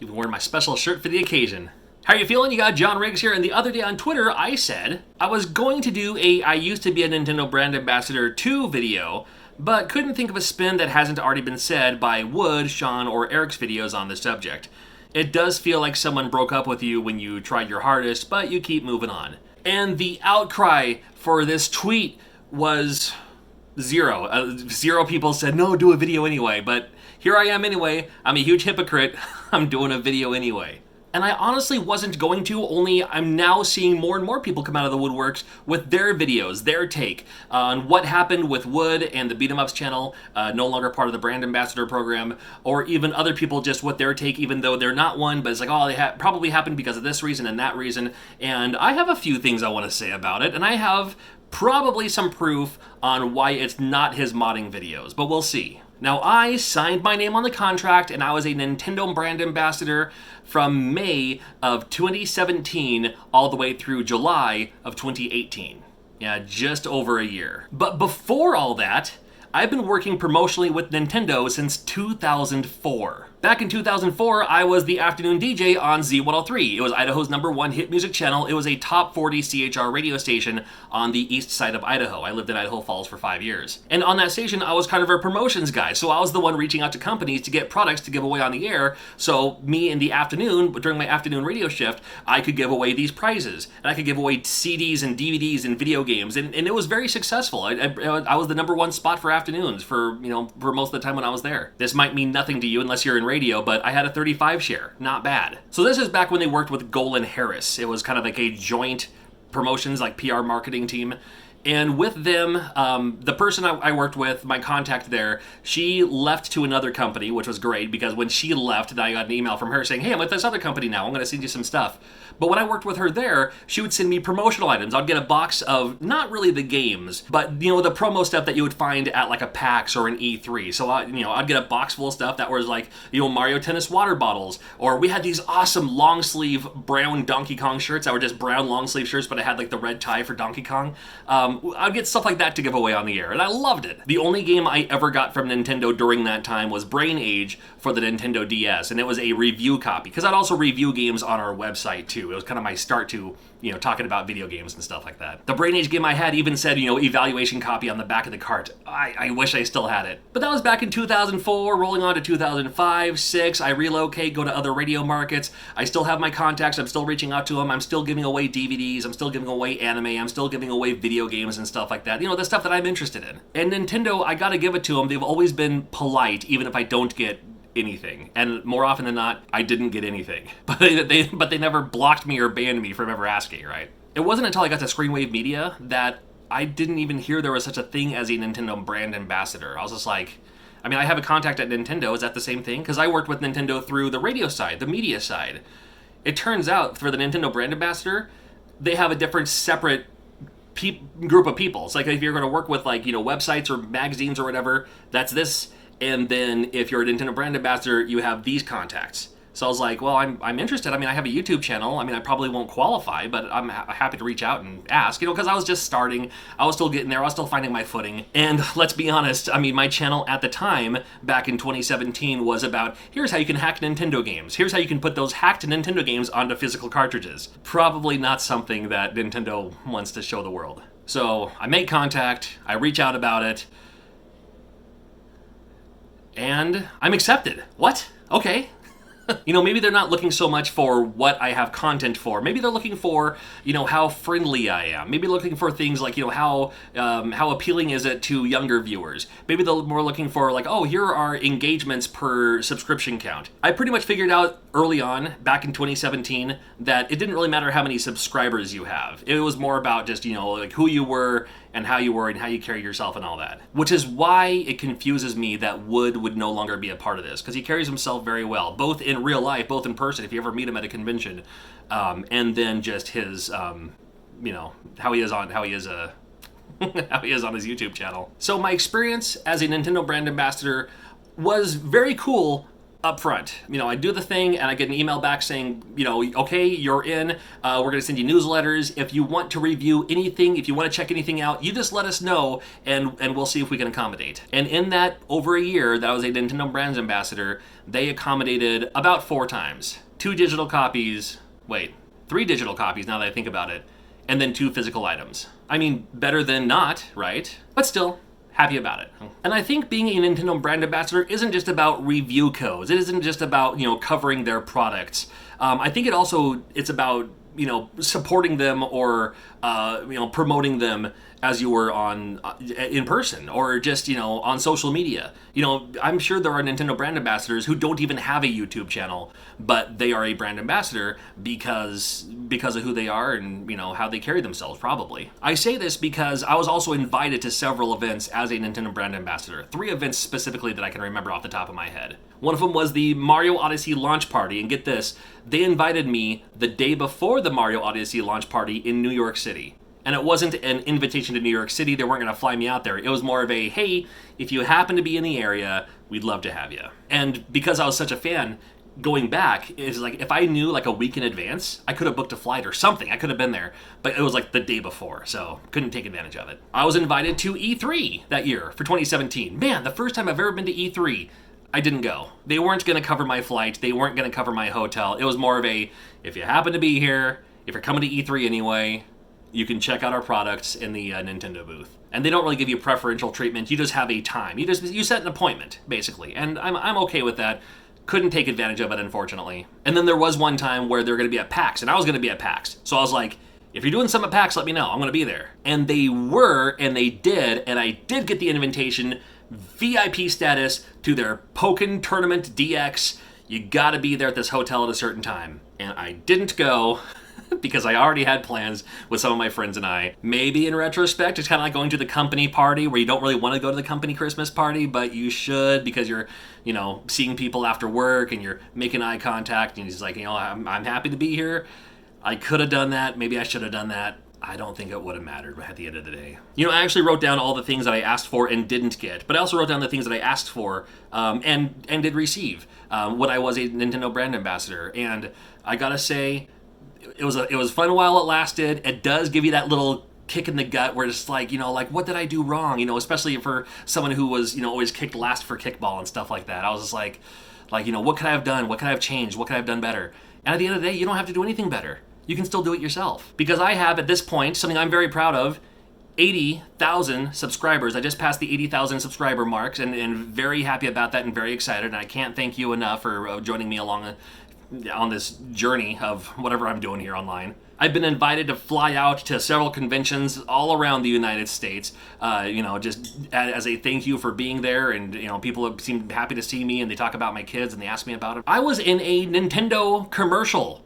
Even wearing my special shirt for the occasion. How are you feeling? You got John Riggs here, and the other day on Twitter, I said I was going to do a I used to be a Nintendo brand ambassador 2 video, but couldn't think of a spin that hasn't already been said by Wood, Sean, or Eric's videos on the subject. It does feel like someone broke up with you when you tried your hardest, but you keep moving on. And the outcry for this tweet was zero. Zero people said, no, do a video anyway, but here I am anyway. I'm a huge hypocrite. I'm doing a video anyway. And I honestly wasn't going to, only I'm now seeing more and more people come out of the woodworks with their videos, their take on what happened with Wood and the Beat 'em Ups channel, no longer part of the brand ambassador program, or even other people just with their take, even though they're not one, but it's like, oh, they probably happened because of this reason and that reason. And I have a few things I want to say about it, and I have probably some proof on why it's not his modding videos, but we'll see. Now, I signed my name on the contract, and I was a Nintendo brand ambassador from May of 2017 all the way through July of 2018. Yeah, just over a year. But before all that, I've been working promotionally with Nintendo since 2004. Back in 2004, I was the afternoon DJ on Z103. It was Idaho's #1 hit music channel. It was a top 40 CHR radio station on the east side of Idaho. I lived in Idaho Falls for 5 years. And on that station, I was kind of a promotions guy. So I was the one reaching out to companies to get products to give away on the air. So me in the afternoon, during my afternoon radio shift, I could give away these prizes. And I could give away CDs and DVDs and video games. And it was very successful. I was the #1 spot for afternoons for most of the time when I was there. This might mean nothing to you unless you're in radio, but I had a 35 share. Not bad. So this is back when they worked with Golan Harris. It was kind of like a joint promotions, like PR marketing team. And with them, the person I worked with, my contact there, she left to another company, which was great because when she left, I got an email from her saying, hey, I'm with this other company now. I'm going to send you some stuff. But when I worked with her there, she would send me promotional items. I'd get a box of not really the games, but the promo stuff that you would find at like a PAX or an E3. So I'd get a box full of stuff that was like Mario Tennis water bottles, or we had these awesome long sleeve brown Donkey Kong shirts that were just brown long sleeve shirts, but I had like the red tie for Donkey Kong. I'd get stuff like that to give away on the air, and I loved it. The only game I ever got from Nintendo during that time was Brain Age for the Nintendo DS, and it was a review copy, because I'd also review games on our website too. It was kind of my start to, talking about video games and stuff like that. The Brain Age game I had even said, evaluation copy on the back of the cart. I wish I still had it. But that was back in 2004, rolling on to 2005, 6. I relocate, go to other radio markets. I still have my contacts. I'm still reaching out to them. I'm still giving away DVDs. I'm still giving away anime. I'm still giving away video games and stuff like that. The stuff that I'm interested in. And Nintendo, I gotta give it to them. They've always been polite, even if I don't get anything, and more often than not, I didn't get anything. But they never blocked me or banned me from ever asking, right? It wasn't until I got to Screenwave Media that I didn't even hear there was such a thing as a Nintendo brand ambassador. I was just like, I have a contact at Nintendo. Is that the same thing? Because I worked with Nintendo through the radio side, the media side. It turns out for the Nintendo brand ambassador, they have a different separate group of people. It's like if you're going to work with websites or magazines or whatever, that's this. And then if you're a Nintendo brand ambassador, you have these contacts. So I was like, well, I'm interested. I have a YouTube channel. I probably won't qualify, but I'm happy to reach out and ask, because I was just starting. I was still getting there. I was still finding my footing. And let's be honest, my channel at the time, back in 2017, was about, here's how you can hack Nintendo games. Here's how you can put those hacked Nintendo games onto physical cartridges. Probably not something that Nintendo wants to show the world. So I make contact. I reach out about it. And I'm accepted. What? Okay. Maybe they're not looking so much for what I have content for. Maybe they're looking for, how friendly I am. Maybe looking for things like, how appealing is it to younger viewers. Maybe they're more looking for like, oh, here are engagements per subscription count. I pretty much figured out early on, back in 2017, that it didn't really matter how many subscribers you have. It was more about just, like who you were and how you carry yourself and all that. Which is why it confuses me that Wood would no longer be a part of this, because he carries himself very well, both in real life, both in person, if you ever meet him at a convention, and then just his, how he is on his YouTube channel. So my experience as a Nintendo brand ambassador was very cool up front. I do the thing and I get an email back saying, okay, you're in. We're going to send you newsletters. If you want to review anything, if you want to check anything out, you just let us know and we'll see if we can accommodate. And in that over a year that I was a Nintendo Brands Ambassador, they accommodated about 4 times. 3 digital copies now that I think about it, and then 2 physical items. I mean, better than not, right? But still, happy about it. And I think being a Nintendo brand ambassador isn't just about review codes. It isn't just about, covering their products. I think it's about, supporting them or, promoting them as you were in person or just, on social media. I'm sure there are Nintendo brand ambassadors who don't even have a YouTube channel, but they are a brand ambassador because of who they are and, how they carry themselves, probably. I say this because I was also invited to several events as a Nintendo brand ambassador. 3 events specifically that I can remember off the top of my head. One of them was the Mario Odyssey launch party, and get this, they invited me the day before the Mario Odyssey launch party in New York City. And it wasn't an invitation to New York City. They weren't going to fly me out there. It was more of a, hey, if you happen to be in the area, we'd love to have you. And because I was such a fan, going back, it's like if I knew like a week in advance, I could have booked a flight or something. I could have been there. But it was like the day before, so couldn't take advantage of it. I was invited to E3 that year for 2017. Man, the first time I've ever been to E3. I didn't go. They weren't going to cover my flight. They weren't going to cover my hotel. It was more of a, if you happen to be here, if you're coming to E3 anyway, you can check out our products in the Nintendo booth. And they don't really give you preferential treatment. You just have a time. You set an appointment, basically. And I'm okay with that. Couldn't take advantage of it, unfortunately. And then there was one time where they were going to be at PAX, and I was going to be at PAX. So I was like, if you're doing some at PAX, let me know. I'm going to be there. And they were, and they did, and I did get the invitation, VIP status to their Pokken Tournament DX. You gotta be there at this hotel at a certain time. And I didn't go because I already had plans with some of my friends and I. Maybe in retrospect, it's kind of like going to the company party where you don't really want to go to the company Christmas party, but you should because you're, seeing people after work and you're making eye contact and he's like, I'm happy to be here. I could have done that. Maybe I should have done that. I don't think it would have mattered at the end of the day. I actually wrote down all the things that I asked for and didn't get, but I also wrote down the things that I asked for and did receive when I was a Nintendo brand ambassador. And I gotta say, it was fun while it lasted. It does give you that little kick in the gut where it's like, what did I do wrong? Especially for someone who was, always kicked last for kickball and stuff like that. I was just like, what could I have done? What could I have changed? What could I have done better? And at the end of the day, you don't have to do anything better. You can still do it yourself. Because I have, at this point, something I'm very proud of, 80,000 subscribers. I just passed the 80,000 subscriber marks and very happy about that and very excited. And I can't thank you enough for joining me along on this journey of whatever I'm doing here online. I've been invited to fly out to several conventions all around the United States, just as a thank you for being there. And, people seem happy to see me and they talk about my kids and they ask me about it. I was in a Nintendo commercial,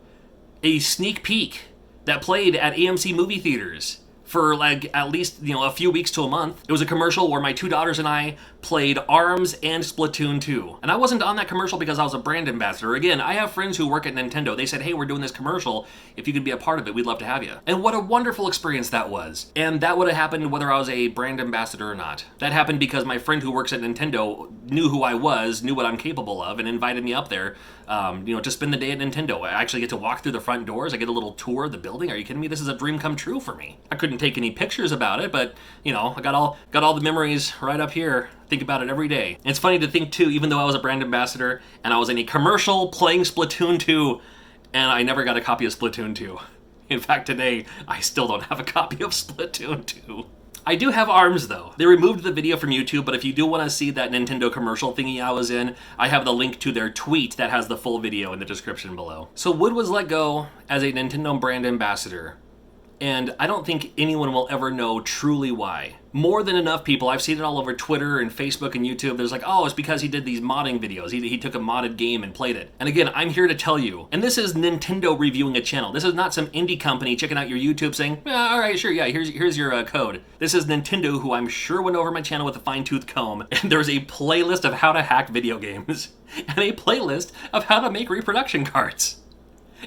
a sneak peek that played at AMC movie theaters for at least, a few weeks to a month. It was a commercial where my 2 daughters and I played ARMS and Splatoon 2. And I wasn't on that commercial because I was a brand ambassador. Again, I have friends who work at Nintendo. They said, hey, we're doing this commercial. If you could be a part of it, we'd love to have you. And what a wonderful experience that was. And that would have happened whether I was a brand ambassador or not. That happened because my friend who works at Nintendo knew who I was, knew what I'm capable of, and invited me up there, to spend the day at Nintendo. I actually get to walk through the front doors. I get a little tour of the building. Are you kidding me? This is a dream come true for me. I couldn't take any pictures about it, but, I got all the memories right up here. Think about it every day. And it's funny to think, too, even though I was a brand ambassador and I was in a commercial playing Splatoon 2, and I never got a copy of Splatoon 2. In fact, today, I still don't have a copy of Splatoon 2. I do have ARMS, though. They removed the video from YouTube, but if you do want to see that Nintendo commercial thingy I was in, I have the link to their tweet that has the full video in the description below. So Wood was let go as a Nintendo brand ambassador, and I don't think anyone will ever know truly why. More than enough people, I've seen it all over Twitter and Facebook and YouTube, there's like, oh, it's because he did these modding videos. He took a modded game and played it. And again, I'm here to tell you, and this is Nintendo reviewing a channel. This is not some indie company checking out your YouTube saying, all right, sure, yeah, here's your code. This is Nintendo, who I'm sure went over my channel with a fine-tooth comb, and there's a playlist of how to hack video games, and a playlist of how to make reproduction cards.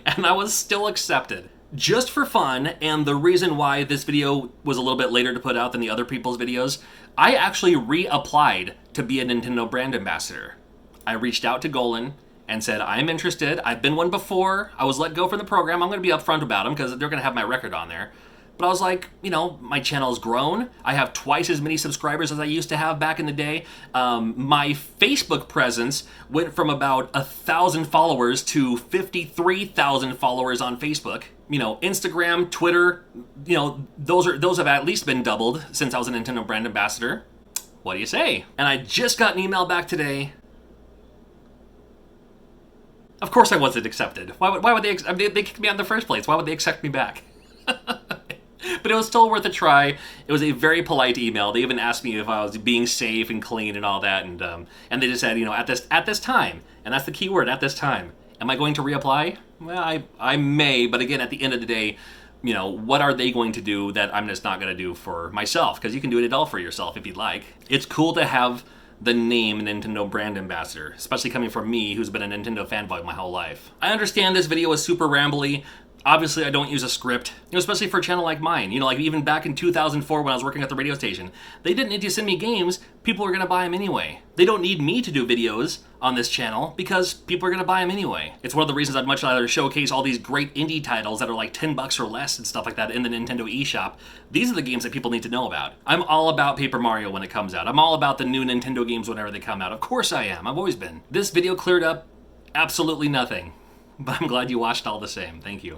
And I was still accepted. Just for fun, and the reason why this video was a little bit later to put out than the other people's videos, I actually reapplied to be a Nintendo brand ambassador. I reached out to Golan, and said, I'm interested. I've been one before. I was let go from the program. I'm going to be upfront about them because they're going to have my record on there. But I was like, you know, my channel's grown. I have twice as many subscribers as I used to have back in the day. My Facebook presence went from about 1,000 followers to 53,000 followers on Facebook. You know, Instagram, Twitter, you know, those have at least been doubled since I was a Nintendo brand ambassador. What do you say? And I just got an email back today. Of course I wasn't accepted. Why would they kicked me out in the first place. Why would they accept me back? But it was still worth a try. It was a very polite email. They even asked me if I was being safe and clean and all that, and they just said, you know, at this time, and that's the key word, at this time. Am I going to reapply? Well, I may, but again, at the end of the day, you know, what are they going to do that I'm just not going to do for myself? Because you can do it all for yourself if you'd like. It's cool to have the name Nintendo brand ambassador, especially coming from me, who's been a Nintendo fanboy my whole life. I understand this video is super rambly. Obviously, I don't use a script, you know, especially for a channel like mine. You know, like even back in 2004 when I was working at the radio station, they didn't need to send me games. People were going to buy them anyway. They don't need me to do videos on this channel because people are going to buy them anyway. It's one of the reasons I'd much rather showcase all these great indie titles that are like $10 or less and stuff like that in the Nintendo eShop. These are the games that people need to know about. I'm all about Paper Mario when it comes out. I'm all about the new Nintendo games whenever they come out. Of course I am. I've always been. This video cleared up absolutely nothing, but I'm glad you watched all the same. Thank you.